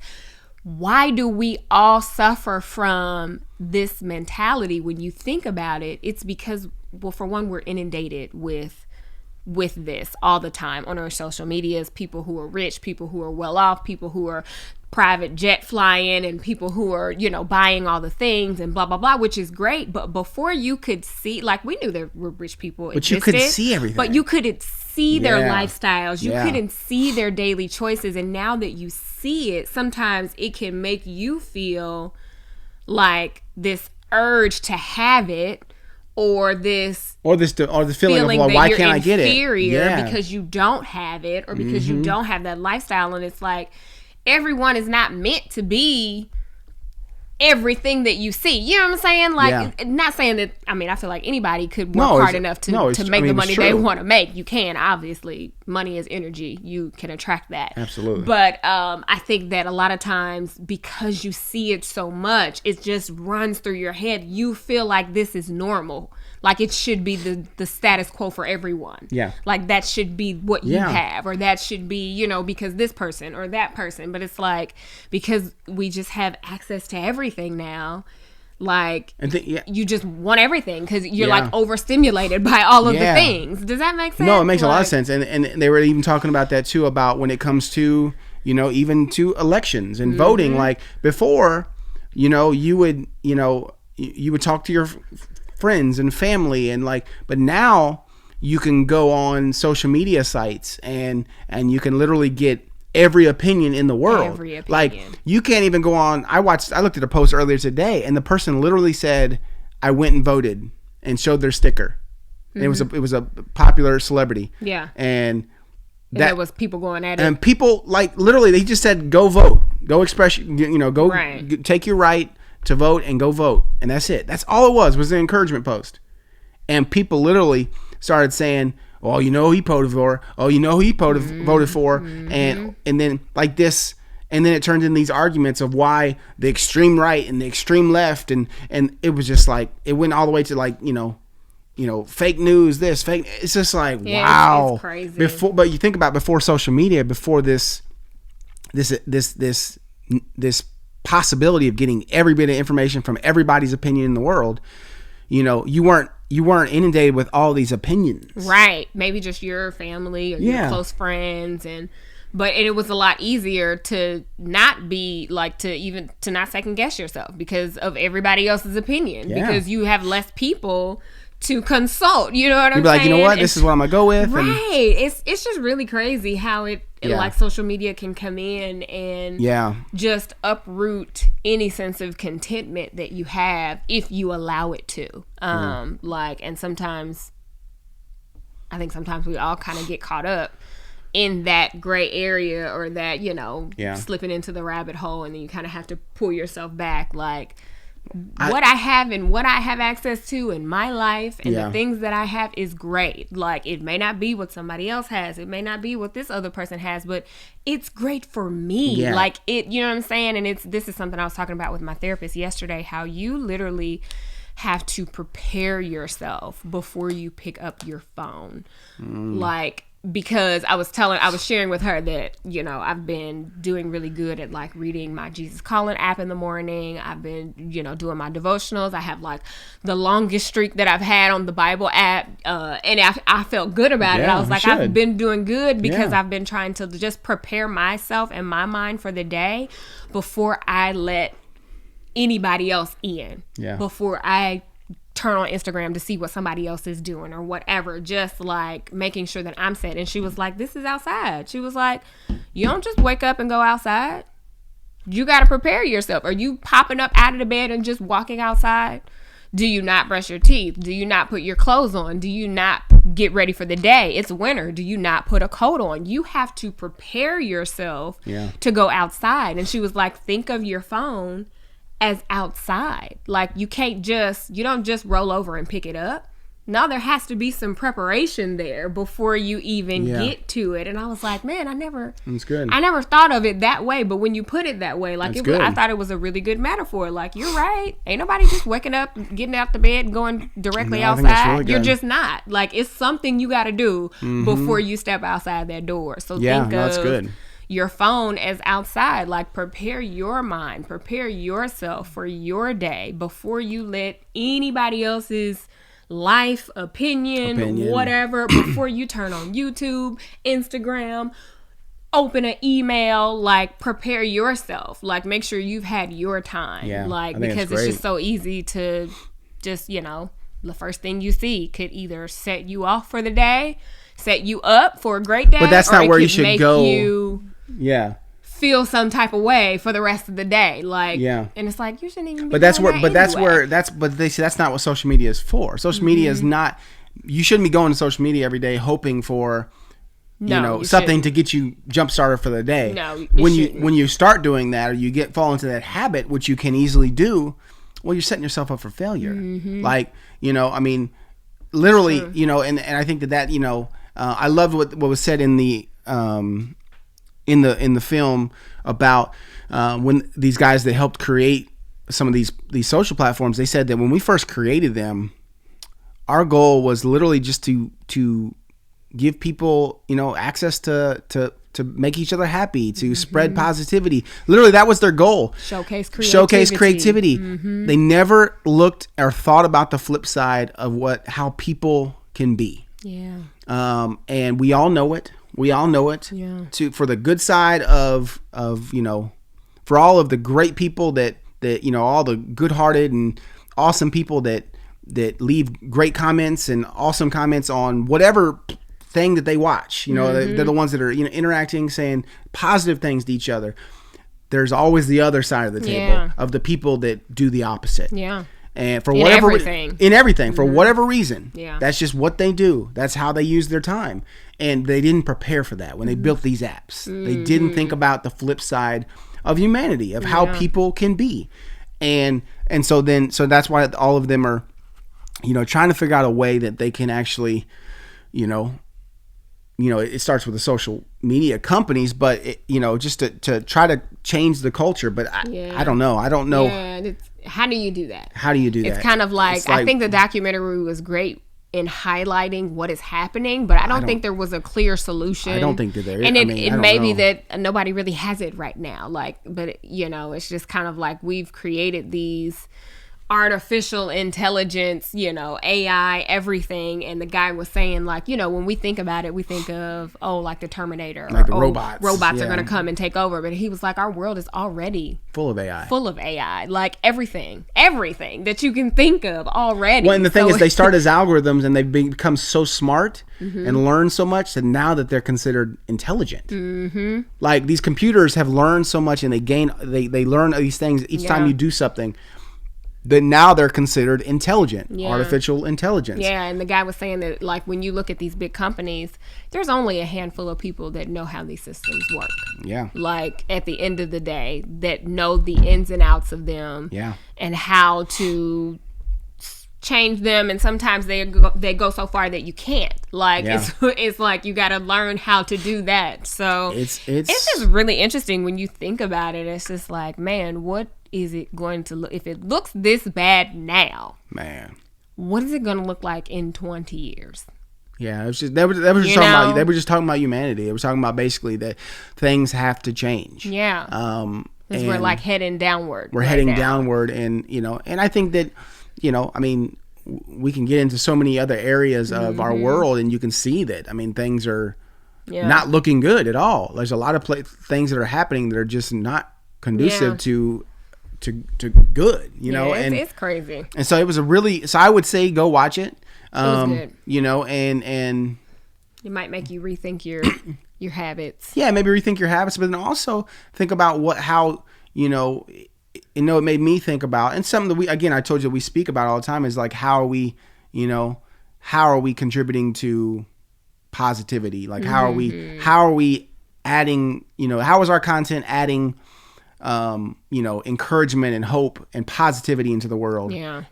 Why do we all suffer from this mentality? When you think about it, it's because, well, for one, we're inundated with this all the time on our social medias. People who are rich, people who are well off, people who are private jet flying, and people who are, you know, buying all the things and blah blah blah, which is great. But before you could see, like, we knew there were rich people but existed, you couldn't see everything, but you couldn't see their lifestyles, you couldn't see their daily choices. And now that you see it, sometimes it can make you feel like this urge to have it, or the feeling of, well, why can't I get it? Inferior because you don't have it, or because you don't have that lifestyle. And it's like, everyone is not meant to be everything that you see. You know what I'm saying? Like, not saying that, I mean, I feel like anybody could work hard enough to make the money they want to make. You can, obviously. Money is energy. You can attract that. Absolutely. But I think that a lot of times, because you see it so much, it just runs through your head. You feel like this is normal. Like, it should be the status quo for everyone. Yeah. Like, that should be what you have, or that should be, you know, because this person or that person. But it's like, because we just have access to everything now, like, you just want everything because you're like overstimulated by all of the things. Does that make sense? No, it makes a lot of sense. And they were even talking about that too, about when it comes to, you know, even to elections and voting. Like, before, you know, you would talk to your friends and family, and like, but now you can go on social media sites and you can literally get every opinion in the world. Like, you can't even go on. I looked at a post earlier today, and the person literally said, I went and voted, and showed their sticker. And it was a popular celebrity. Yeah. And there was people going at it. And people, like, literally, they just said, go vote, go express, you know, go take your right to vote and go vote. And that's it. That's all it was an encouragement post. And people literally started saying, oh, you know who he voted for. Oh, you know who he voted for. And then like this, and then it turned into these arguments of why the extreme right and the extreme left, and it was just like, it went all the way to, like, you know, fake news, it's just like, wow. It's crazy. But you think about before social media, before this possibility of getting every bit of information from everybody's opinion in the world, you know, you weren't inundated with all these opinions. Right. Maybe just your family or your close friends. But it was a lot easier to not be like, to not second guess yourself because of everybody else's opinion, because you have less people to consult. You know what I'm saying? You'd be like, you know what, this is what I'm gonna go with. Right. It's just really crazy how like social media can come in and just uproot any sense of contentment that you have if you allow it to. Like, and sometimes I think we all kind of get caught up in that gray area, or that, slipping into the rabbit hole, and then you kind of have to pull yourself back. Like, what I have and what I have access to in my life and the things that I have is great. Like, it may not be what somebody else has. It may not be what this other person has, but it's great for me. Yeah. Like, you know what I'm saying? And this is something I was talking about with my therapist yesterday, how you literally have to prepare yourself before you pick up your phone. Like, because I was sharing with her that, I've been doing really good at like reading my Jesus Calling app in the morning. I've been, doing my devotionals. I have like the longest streak that I've had on the Bible app. And I felt good about it. I was like, I've been doing good because I've been trying to just prepare myself and my mind for the day before I let anybody else in. Before I turn on Instagram to see what somebody else is doing or whatever, just like making sure that I'm set. And she was like, this is outside. She was like, you don't just wake up and go outside. You got to prepare yourself. Are you popping up out of the bed and just walking outside? Do you not brush your teeth? Do you not put your clothes on? Do you not get ready for the day? It's winter. Do you not put a coat on? You have to prepare yourself to go outside. And she was like, think of your phone as outside. Like, you don't just roll over and pick it up. No, there has to be some preparation there before you even get to it. And I was like, man, That's good. I never thought of it that way. But when you put it that way, like, I thought it was a really good metaphor. Like, you're right. Ain't nobody just waking up, getting out the bed, going directly outside. Really you're just not. Like, it's something you got to do before you step outside that door. So that's good. Your phone as outside. Like, prepare your mind, prepare yourself for your day before you let anybody else's life, opinion. Whatever, before you turn on YouTube, Instagram, open an email. Like, prepare yourself. Like, make sure you've had your time. Like, because it's just so easy to just, the first thing you see could either set you off for the day, set you up for a great day, but that's not where you should go. Feel some type of way for the rest of the day. Like, and it's like, you shouldn't even be that's not what social media is for. Social media is not, you shouldn't be going to social media every day hoping for something to get you jump started for the day. No, when you start doing that, or you fall into that habit, which you can easily do, well, you're setting yourself up for failure. Like, I mean, literally, and I think that I loved what was said in the film about when these guys that helped create some of these social platforms, they said that when we first created them, our goal was literally just to give people, access to make each other happy, to spread positivity. Literally, that was their goal. Showcase creativity. They never looked or thought about the flip side of how people can be. And we all know it. For the good side of for all of the great people that all the good-hearted and awesome people that leave great comments and awesome comments on whatever thing that they watch. They're the ones that are interacting, saying positive things to each other. There's always the other side of the table of the people that do the opposite. And for whatever for whatever reason, that's just what they do. That's how they use their time. And they didn't prepare for that when they built these apps. They didn't think about the flip side of humanity, of how people can be. And so that's why all of them are, trying to figure out a way that they can actually, it starts with the social media companies, but just to try to change the culture. But I don't know. Yeah, how do you do that? It's kind of like, I think the documentary was great in highlighting what is happening, but I don't think there was a clear solution. I don't think that there is. And it may be that nobody really has it right now. Like, but it's just kind of like we've created these artificial intelligence, AI, everything. And the guy was saying, like, when we think about it, we think of, like the Terminator. Like the robots. Robots are going to come and take over. But he was like, our world is already full of AI. Full of AI. Like everything that you can think of already. Well, and the thing is, they start as algorithms and they've become so smart and learn so much that now that they're considered intelligent. Mm-hmm. Like these computers have learned so much and they learn these things each time you do something. Then now they're considered intelligent, artificial intelligence. Yeah, and the guy was saying that, like, when you look at these big companies, there's only a handful of people that know how these systems work. Yeah. Like, at the end of the day, that know the ins and outs of them. Yeah. And how to change them, and sometimes they go so far that you can't. Like, it's like you got to learn how to do that. So it's just really interesting when you think about it. It's just like, man, what is it going to look, if it looks this bad now, man, what is it going to look like in 20 years? Yeah, it was just they were just talking about humanity. They were talking about basically that things have to change. Yeah. Because we're like heading downward. We're heading downward, and and I think that I mean, we can get into so many other areas of our world, and you can see that. I mean, things are not looking good at all. There's a lot of things that are happening that are just not conducive to good, and it's crazy. And so it was so I would say go watch it. It was good. And it might make you rethink your habits. Yeah, maybe rethink your habits, but then also think about it made me think about, and something that I told you we speak about all the time is like, how are we contributing to positivity? Like how are we adding, how is our content adding encouragement and hope and positivity into the world? Yeah.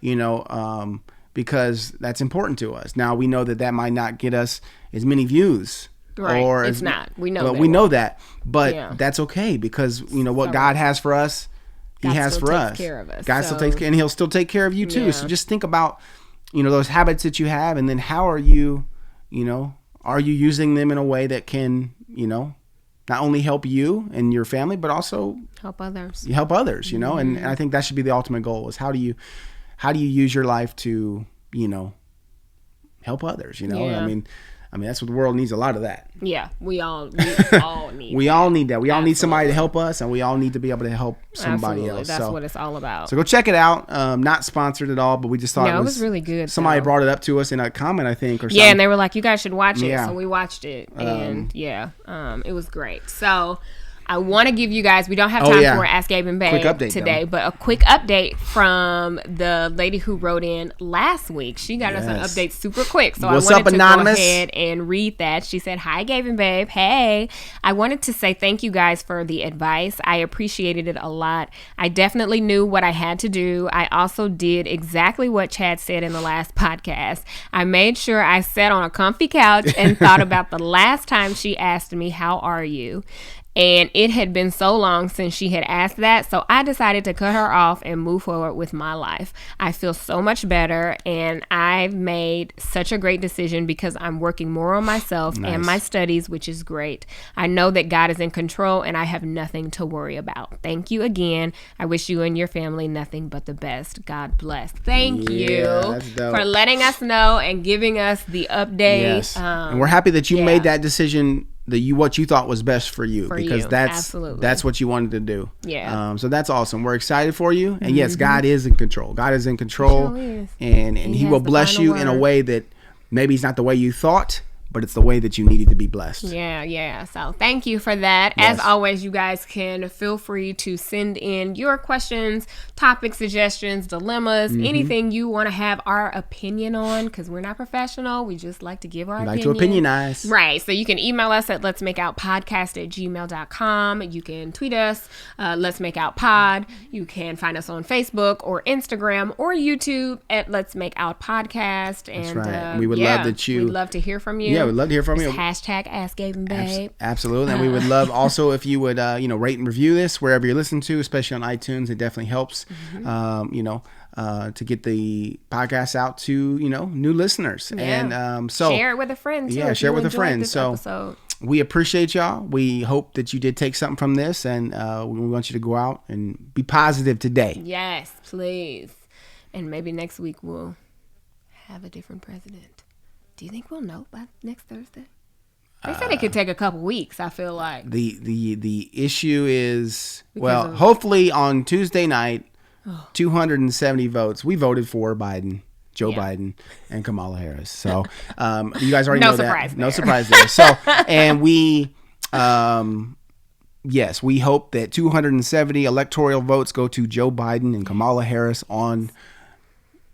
Because that's important to us. Now we know that might not get us as many views. Right. It's not. We know that. We know that. But that's okay, because what God has for us, He has for us. Care of us. God still takes care, and He'll still take care of you too. Yeah. So just think about, those habits that you have, and then how are you using them in a way that can, not only help you and your family, but also help others. And I think that should be the ultimate goal: is how do you use your life to, help others? Yeah. I mean, that's what the world needs, a lot of that. Yeah, we all need we all need that. We all need somebody to help us, and we all need to be able to help somebody else. That's what it's all about. So go check it out. Not sponsored at all, but we just thought it was really good. Somebody brought it up to us in a comment, I think, or something. Yeah, and they were like, you guys should watch it. So we watched it, and it was great. So I want to give you guys, we don't have time for Ask Gabe and Babe today, but a quick update from the lady who wrote in last week. She got us an update super quick. So What's I wanted up, to Anonymous? go ahead and read that. She said, hi, Gabe and Babe. Hey, I wanted to say thank you guys for the advice. I appreciated it a lot. I definitely knew what I had to do. I also did exactly what Chad said in the last podcast. I made sure I sat on a comfy couch and thought about the last time she asked me, how are you? And it had been so long since she had asked that, so I decided to cut her off and move forward with my life. I feel so much better, and I've made such a great decision because I'm working more on myself and my studies, which is great. I know that God is in control, and I have nothing to worry about. Thank you again. I wish you and your family nothing but the best. God bless. Thank you for letting us know and giving us the update. Yes. And we're happy that you made that decision, what you thought was best for you, because that's what you wanted to do. Yeah. So that's awesome. We're excited for you. And yes, God is in control. God is in control. Sure is. And he will bless you in a way that maybe it's not the way you thought, but it's the way that you needed to be blessed. Yeah. So thank you for that. Yes. As always, you guys can feel free to send in your questions, topic suggestions, dilemmas, anything you want to have our opinion on, because we're not professional. We just like to give our opinion. Like to opinionize. Right. So you can email us at letsmakeoutpodcast@gmail.com. You can tweet us, Let's Make Out Pod. You can find us on Facebook or Instagram or YouTube at Let's Make Out Podcast. And that's right. We would love that we'd love to hear from you. Yeah, we'd love to hear from you. Hashtag Ask Gabe and Babe. Absolutely. And we would love also if you would, rate and review this wherever you listen to, especially on iTunes. It definitely helps, to get the podcast out to, new listeners. Yeah. And so share it with a friend too. Yeah, share it with a friend. So episode. We appreciate y'all. We hope that you did take something from this, and we want you to go out and be positive today. Yes, please. And maybe next week we'll have a different president. Do you think we'll know by next Thursday? They said it could take a couple weeks, I feel like. The issue is, hopefully on Tuesday night, 270 votes. We voted for Biden, Joe Biden, and Kamala Harris. So you guys already know that. No surprise there. So, and we, yes, we hope that 270 electoral votes go to Joe Biden and Kamala Harris on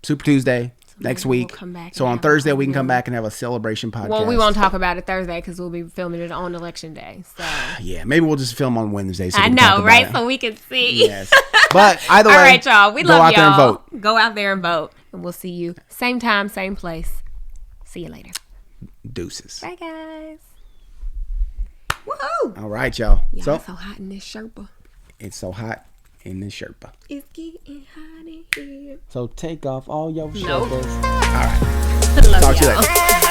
Super Tuesday. Next week. So on Thursday, we can come back and have a celebration podcast. Well, we won't talk about it Thursday because we'll be filming it on Election Day. So yeah, maybe we'll just film on Wednesday. So I know, right? So we can see. Yes. But either way, all right, y'all. We love y'all. Go out there and vote. Go out there and vote. And we'll see you same time, same place. See you later. Deuces. Bye, guys. Woohoo! All right, y'all. So it's so hot in this Sherpa. It's so hot in this Sherpa. It's getting hot in here. So take off all your Sherpas. Nope. All right. Love Talk y'all. to you later.